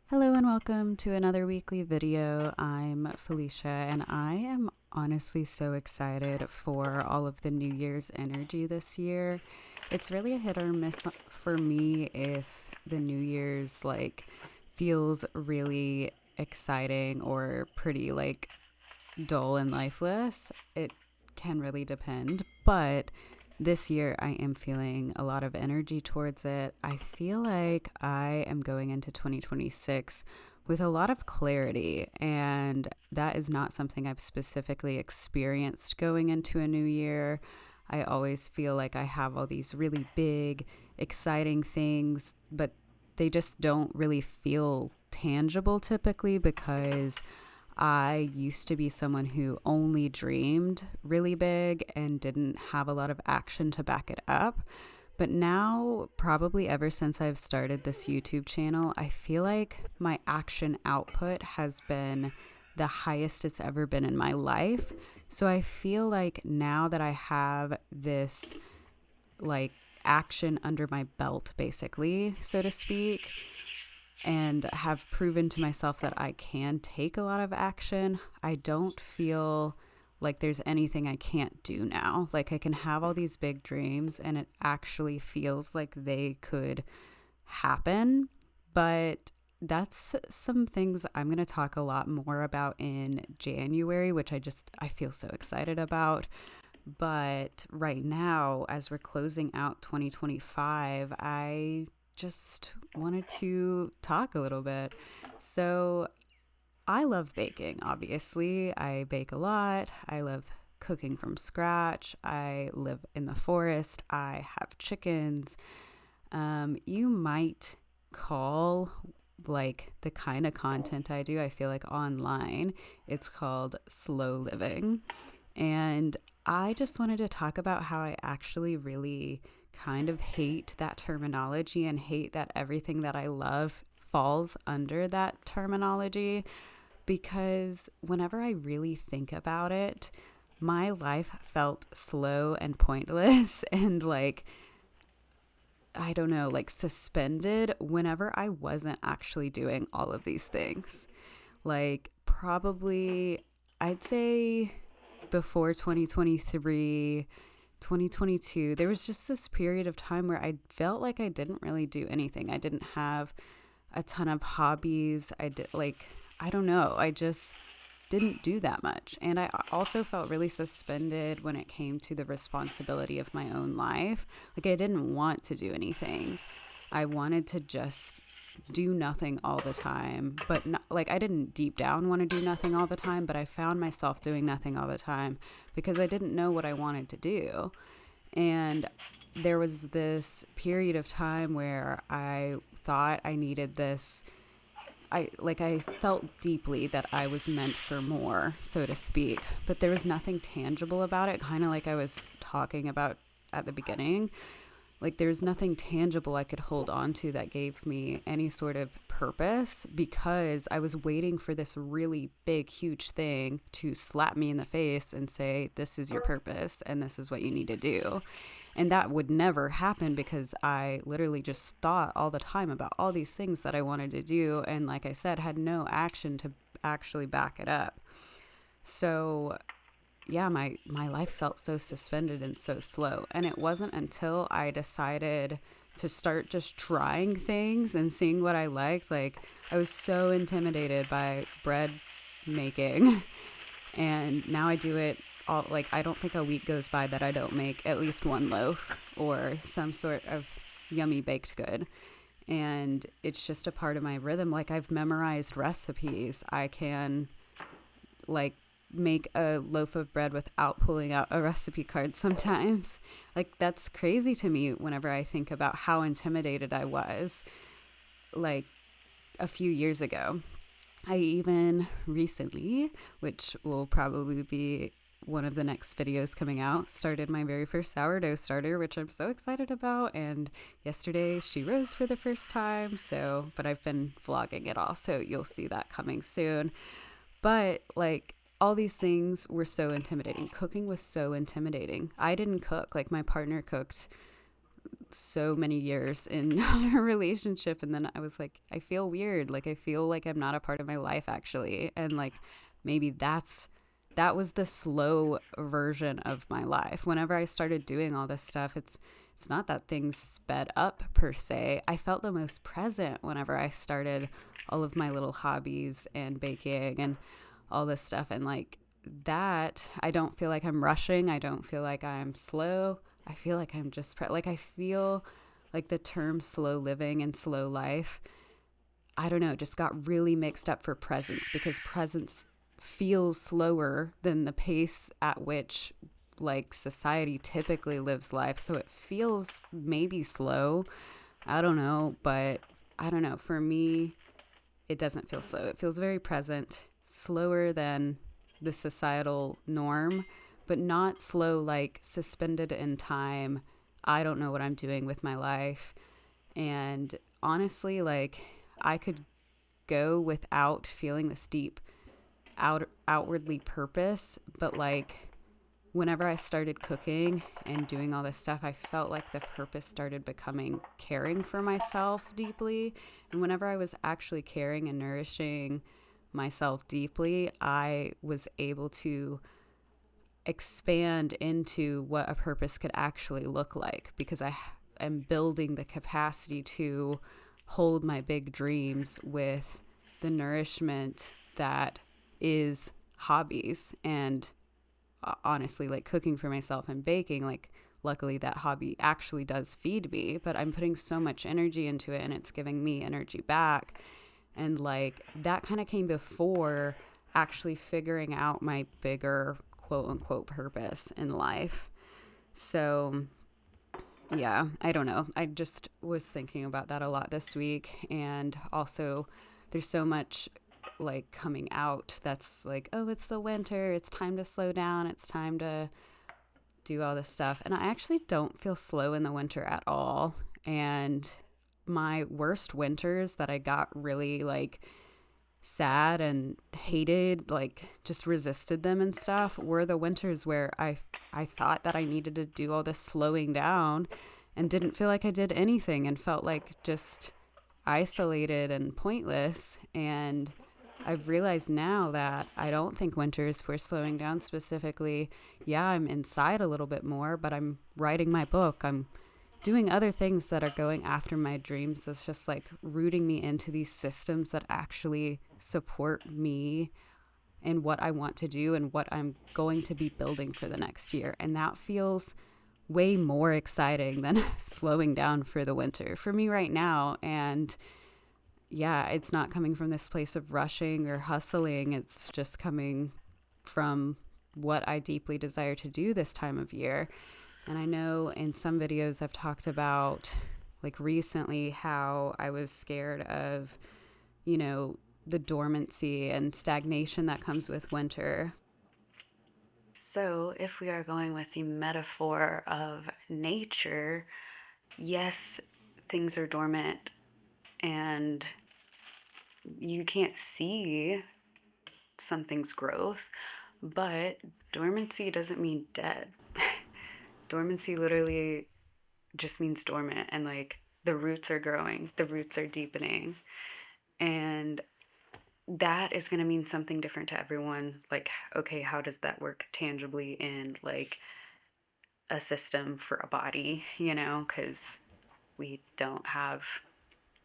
Hello and welcome to another weekly video. I'm Felicia and I am honestly so excited for all of the New Year's energy this year. It's really a hit or miss for me if the New Year's feels really exciting or pretty dull and lifeless. It can really depend, but this year I am feeling a lot of energy towards it. I feel like I am going into 2026 with a lot of clarity, and that is not something I've specifically experienced going into a new year. I always feel like I have all these really big, exciting things, but they just don't really feel tangible typically because I used to be someone who only dreamed really big and didn't have a lot of action to back it up. But now, probably ever since I've started this YouTube channel, I feel like my action output has been the highest it's ever been in my life. So I feel like now that I have this like action under my belt, basically, so to speak, and have proven to myself that I can take a lot of action, I don't feel like there's anything I can't do now. Like I can have all these big dreams and it actually feels like they could happen. But that's some things I'm going to talk a lot more about in January, which I feel so excited about. But right now, as we're closing out 2025, I just wanted to talk a little bit. So, I love baking, obviously. I bake a lot. I love cooking from scratch. I live in the forest. I have chickens. You might call the kind of content I do, I feel like online, it's called slow living. And I just wanted to talk about how I actually really kind of hate that terminology and hate that everything that I love falls under that terminology because whenever I really think about it, my life felt slow and pointless and I don't know, suspended whenever I wasn't actually doing all of these things. Probably, I'd say before 2023, 2022, there was just this period of time where I felt like I didn't really do anything. I didn't have a ton of hobbies. I don't know. I just didn't do that much. And I also felt really suspended when it came to the responsibility of my own life. Like I didn't want to do anything. I wanted to just do nothing all the time, but not, I didn't deep down want to do nothing all the time, but I found myself doing nothing all the time because I didn't know what I wanted to do. And there was this period of time where I thought I needed this. I felt deeply that I was meant for more, so to speak, but there was nothing tangible about it, kind of like I was talking about at the beginning. Like there's nothing tangible I could hold on to that gave me any sort of purpose because I was waiting for this really big, huge thing to slap me in the face and say, this is your purpose and this is what you need to do. And that would never happen because I literally just thought all the time about all these things that I wanted to do. And like I said, had no action to actually back it up. So yeah, my life felt so suspended and so slow. And it wasn't until I decided to start just trying things and seeing what I liked. Like I was so intimidated by bread making and now I do it all. Like I don't think a week goes by that I don't make at least one loaf or some sort of yummy baked good. And it's just a part of my rhythm. Like I've memorized recipes. I can like make a loaf of bread without pulling out a recipe card sometimes. Like that's crazy to me whenever I think about how intimidated I was like a few years ago. I even recently, which will probably be one of the next videos coming out, started my very first sourdough starter, which I'm so excited about. And yesterday she rose for the first time. But I've been vlogging it all, so you'll see that coming soon. But all these things were so intimidating. Cooking was so intimidating. I didn't cook. Like my partner cooked so many years in a relationship, and then I was like, I feel weird. Like I feel like I'm not a part of my life actually, and like maybe that was the slow version of my life. Whenever I started doing all this stuff, it's not that things sped up per se. I felt the most present whenever I started all of my little hobbies and baking and all this stuff. And like that, I don't feel like I'm rushing. I don't feel like I'm slow. I feel like I'm just like I feel like the term slow living and slow life, I don't know, it just got really mixed up for presence because presence feels slower than the pace at which like society typically lives life. So it feels maybe slow. I don't know, but I don't know. For me, it doesn't feel slow. It feels very present, slower than the societal norm, but not slow like suspended in time. I don't know what I'm doing with my life. And honestly, like I could go without feeling this deep outwardly purpose, but like whenever I started cooking and doing all this stuff, I felt like the purpose started becoming caring for myself deeply. And whenever I was actually caring and nourishing myself deeply, I was able to expand into what a purpose could actually look like because I am building the capacity to hold my big dreams with the nourishment that is hobbies. And honestly, like cooking for myself and baking, like luckily that hobby actually does feed me, but I'm putting so much energy into it and it's giving me energy back. And like that kind of came before actually figuring out my bigger quote unquote purpose in life. So yeah, I don't know. I just was thinking about that a lot this week. And also, there's so much like coming out that's like, oh, it's the winter. It's time to slow down. It's time to do all this stuff. And I actually don't feel slow in the winter at all. And my worst winters that I got really like sad and hated, like just resisted them and stuff, were the winters where I thought that I needed to do all this slowing down and didn't feel like I did anything and felt like just isolated and pointless. And I've realized now that I don't think winters for slowing down specifically. Yeah, I'm inside a little bit more, but I'm writing my book. I'm doing other things that are going after my dreams. That's just like rooting me into these systems that actually support me and what I want to do and what I'm going to be building for the next year. And that feels way more exciting than slowing down for the winter for me right now. And yeah, it's not coming from this place of rushing or hustling. It's just coming from what I deeply desire to do this time of year. And I know in some videos I've talked about, like recently, how I was scared of, you know, the dormancy and stagnation that comes with winter. So, if we are going with the metaphor of nature, yes, things are dormant and you can't see something's growth, but dormancy doesn't mean dead. Dormancy literally just means dormant, and like the roots are growing, the roots are deepening, and that is going to mean something different to everyone. Like, okay, how does that work tangibly in like a system for a body, you know, because we don't have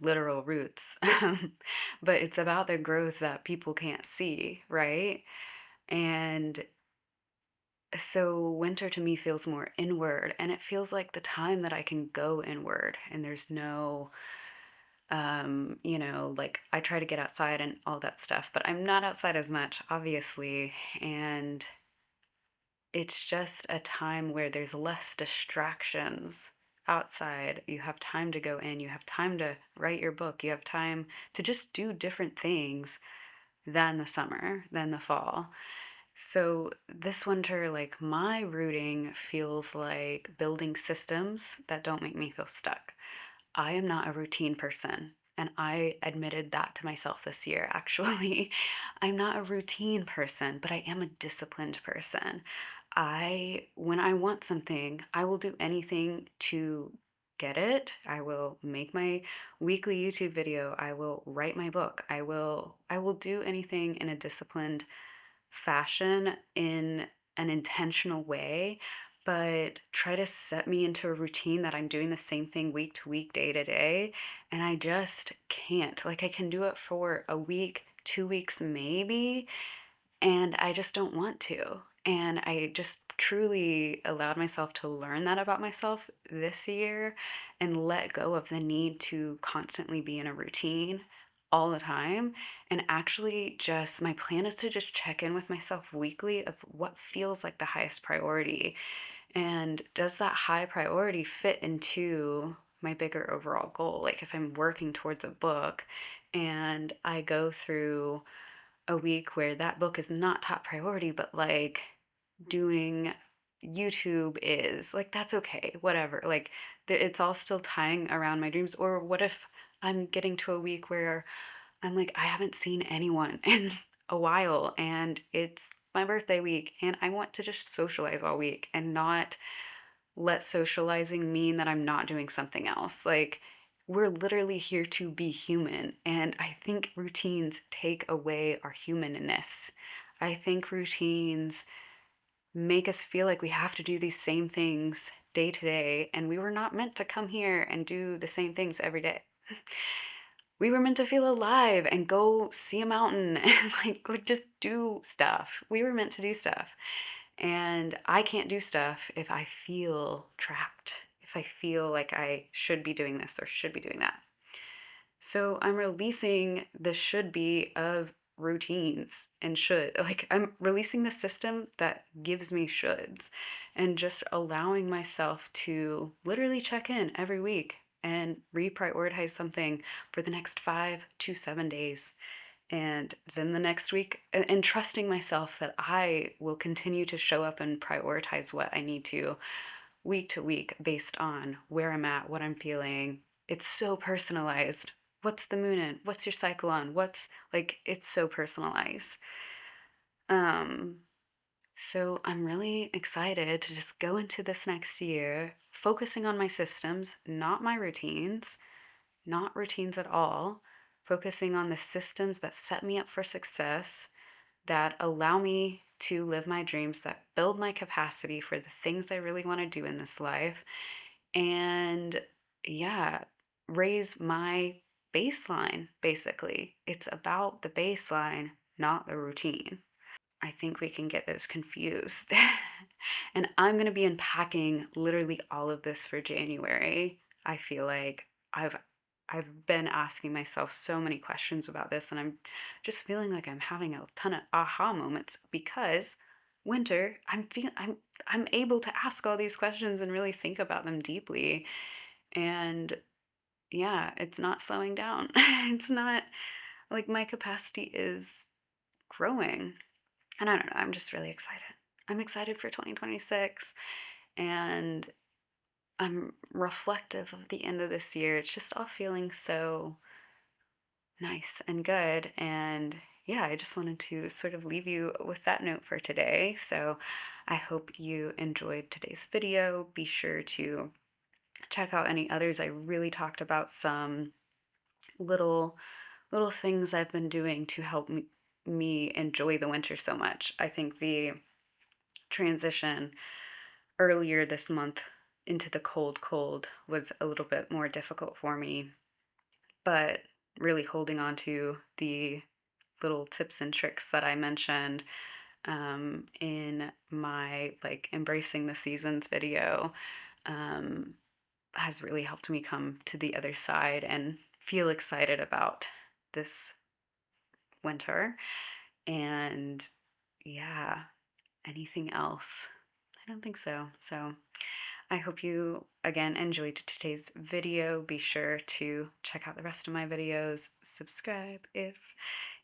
literal roots. But it's about the growth that people can't see, right? And so winter to me feels more inward, and it feels like the time that I can go inward, and there's no you know, like I try to get outside and all that stuff, but I'm not outside as much, obviously. And it's just a time where there's less distractions outside. You have time to go in, you have time to write your book, you have time to just do different things than the summer, than the fall. So this winter, like my rooting feels like building systems that don't make me feel stuck. I am not a routine person. And I admitted that to myself this year, actually. I'm not a routine person, but I am a disciplined person. When I want something, I will do anything to get it. I will make my weekly YouTube video. I will write my book. I will do anything in a disciplined fashion, in an intentional way, but try to set me into a routine that I'm doing the same thing week to week, day to day. And I just can't. Like, I can do it for a week, 2 weeks, maybe, and I just don't want to. And I just truly allowed myself to learn that about myself this year and let go of the need to constantly be in a routine all the time. And actually, just my plan is to just check in with myself weekly of what feels like the highest priority. And does that high priority fit into my bigger overall goal? Like, if I'm working towards a book and I go through a week where that book is not top priority, but like doing YouTube is, like, that's okay, whatever. Like, it's all still tying around my dreams. Or what if I'm getting to a week where I'm like, I haven't seen anyone in a while and it's my birthday week and I want to just socialize all week and not let socializing mean that I'm not doing something else. Like, we're literally here to be human. And I think routines take away our humanness. I think routines make us feel like we have to do these same things day to day. And we were not meant to come here and do the same things every day. We were meant to feel alive and go see a mountain and like just do stuff. We were meant to do stuff. And I can't do stuff if I feel trapped, if I feel like I should be doing this or should be doing that. So I'm releasing the should be of routines and should. Like, I'm releasing the system that gives me shoulds and just allowing myself to literally check in every week and reprioritize something for the next 5 to 7 days. And then the next week, and trusting myself that I will continue to show up and prioritize what I need to week to week based on where I'm at, what I'm feeling. It's so personalized. What's the moon in? What's your cycle on? What's like, it's so personalized. Um, so I'm really excited to just go into this next year focusing on my systems, not my routines, not routines at all, focusing on the systems that set me up for success, that allow me to live my dreams, that build my capacity for the things I really want to do in this life. And yeah, raise my baseline, basically. It's about the baseline, not the routine. I think we can get those confused. And I'm going to be unpacking literally all of this for January. I feel like I've I've been asking myself so many questions about this, and I'm just feeling like I'm having a ton of aha moments because winter, I'm able to ask all these questions and really think about them deeply. And yeah, it's not slowing down. It's not like my capacity is growing. And I don't know, I'm just really excited. I'm excited for 2026 and I'm reflective of the end of this year. It's just all feeling so nice and good. And yeah, I just wanted to sort of leave you with that note for today. So I hope you enjoyed today's video. Be sure to check out any others. I really talked about some little things I've been doing to help me enjoy the winter so much. I think the transition earlier this month into the cold was a little bit more difficult for me, but really holding on to the little tips and tricks that I mentioned in my like embracing the seasons video um, has really helped me come to the other side and feel excited about this winter. And yeah, anything else? I don't think so. So I hope you again enjoyed today's video. Be sure to check out the rest of my videos. Subscribe if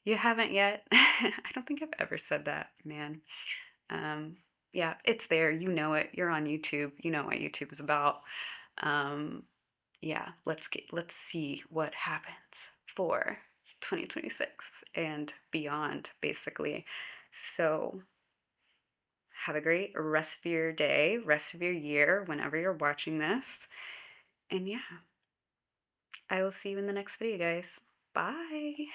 you haven't yet. I don't think I've ever said that, man. Um, yeah, it's there. You know it. You're on YouTube. You know what YouTube is about. Um, yeah, let's see what happens for 2026 and beyond, basically. So have a great rest of your day, rest of your year, whenever you're watching this. And yeah, I will see you in the next video, guys. Bye.